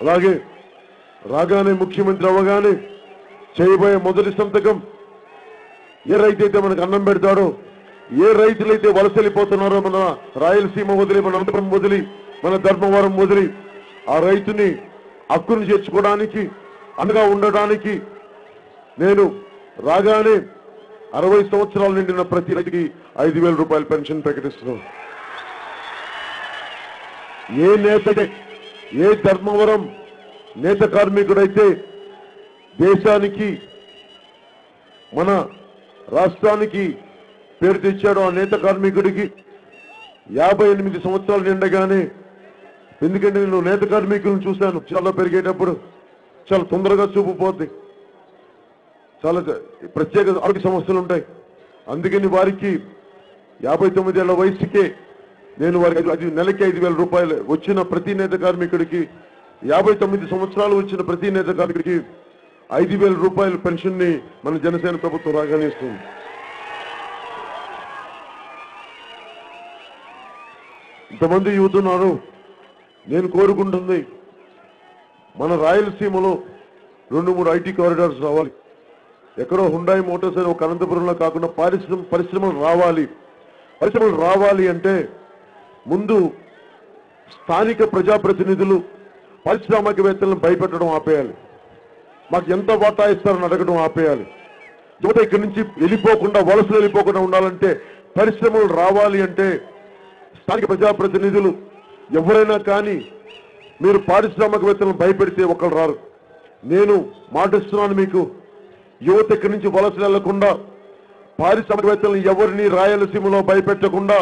అలాగే రాగానే ముఖ్యమంత్రి అవ్వగానే చేయబోయే మొదటి సంతకం ఏ రైతైతే మనకు అన్నం పెడతాడో, ఏ రైతులైతే వలస వెళ్ళిపోతున్నారో, మన రాయలసీమ వదిలి, మన అనంతపురం వదిలి, మన ధర్మవరం వదిలి ఆ రైతుని హక్కును చేర్చుకోవడానికి, అండగా ఉండడానికి నేను రాగానే 60 సంవత్సరాలు నిండిన ప్రతి రైతుకి 5,000 రూపాయల పెన్షన్ ప్రకటిస్తున్నాను. ఏ నేతకి, ఏ ధర్మవరం నేత కార్మికుడైతే దేశానికి, మన రాష్ట్రానికి పేరు తెచ్చాడో ఆ నేత కార్మికుడికి 58 సంవత్సరాలు నిండగానే, ఎందుకంటే నేను నేత కార్మికులను చూశాను, చాలా పెరిగేటప్పుడు చాలా తొందరగా చూపు పోద్ది, చాలా ప్రత్యేక ఆరోగ్య సమస్యలు ఉంటాయి. అందుకని వారికి 59 ఏళ్ల వయసుకే నేను వారికి నెలకి 5,000 రూపాయలు వచ్చిన ప్రతి నేత కార్మికుడికి, 59 సంవత్సరాలు వచ్చిన ప్రతి నేత కార్మికుడికి 5,000 రూపాయల పెన్షన్ ని మన జనసేన ప్రభుత్వం రాగానే ఇస్తుంది. ఇంతమంది యూత్ ఉన్నారు. నేను కోరుకుంటుంది మన రాయలసీమలో 2-3 ఐటీ కారిడార్స్ రావాలి. ఎక్కడో హుండాయి మోటార్స్ అని ఒక అనంతపురంలో కాకుండా పరిశ్రమలు రావాలి. పరిశ్రమలు రావాలి అంటే ముందు స్థానిక ప్రజాప్రతినిధులు పారిశ్రామికవేత్తలను భయపెట్టడం ఆపేయాలి. మాకు ఎంత వాటా ఇస్తారని అడగడం ఆపేయాలి. యువత ఇక్కడి నుంచి వెళ్ళిపోకుండా, వలసలు వెళ్ళిపోకుండా ఉండాలంటే, పరిశ్రమలు రావాలి అంటే స్థానిక ప్రజాప్రతినిధులు ఎవరైనా కానీ మీరు పారిశ్రామికవేత్తలను భయపెడితే ఒకరు రారు. నేను మాటిస్తున్నాను మీకు, యువత ఇక్కడి నుంచి వలసలు వెళ్లకుండా, పారిశ్రామికవేత్తలను ఎవరిని రాయలసీమలో భయపెట్టకుండా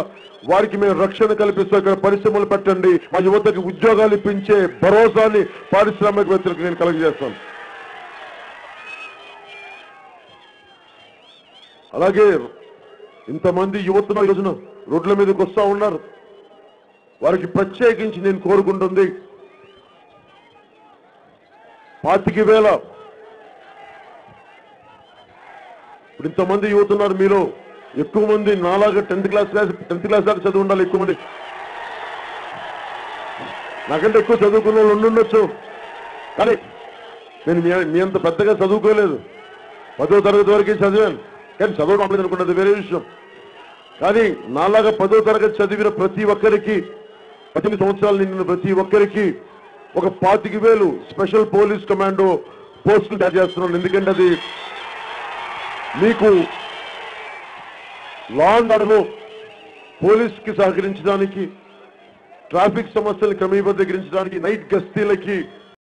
వారికి మేము రక్షణ కల్పిస్తూ ఇక్కడ పరిశ్రమలు పెట్టండి, మా యువతకి ఉద్యోగాలు ఇప్పించే భరోసాని పారిశ్రామికవేత్తలకు నేను కలుగజేస్తాను. అలాగే ఇంతమంది యువత ఈ రోజున రోడ్ల మీదకి వస్తూ ఉన్నారు. వారికి ప్రత్యేకించి నేను కోరుకుంటుంది, 25,000 ఇప్పుడు ఇంతమంది యువత ఉన్నారు. మీరు ఎక్కువ మంది నాలాగా 10th క్లాస్ దాకా చదువు ఉండాలి. ఎక్కువ మంది నాకంటే ఎక్కువ చదువుకున్న వాళ్ళు ఉండుండొచ్చు, కానీ నేను మీ అంత పెద్దగా చదువుకోలేదు. 10వ తరగతి వరకే చదివాను, కానీ చదవడం అనుకున్నది వేరే విషయం. కానీ నాలాగా 10వ తరగతి చదివిన ప్రతి ఒక్కరికి, 18 సంవత్సరాలు నిండిన ప్రతి ఒక్కరికి ఒక 25,000 స్పెషల్ పోలీస్ కమాండో పోస్టులు తయారు చేస్తున్నాను. ఎందుకంటే అది మీకు లా అండ్ ఆర్డర్ పోలీస్కి సహకరించడానికి, ట్రాఫిక్ సమస్యలు క్రమబద్ధీకరించడానికి, నైట్ గస్తీలకి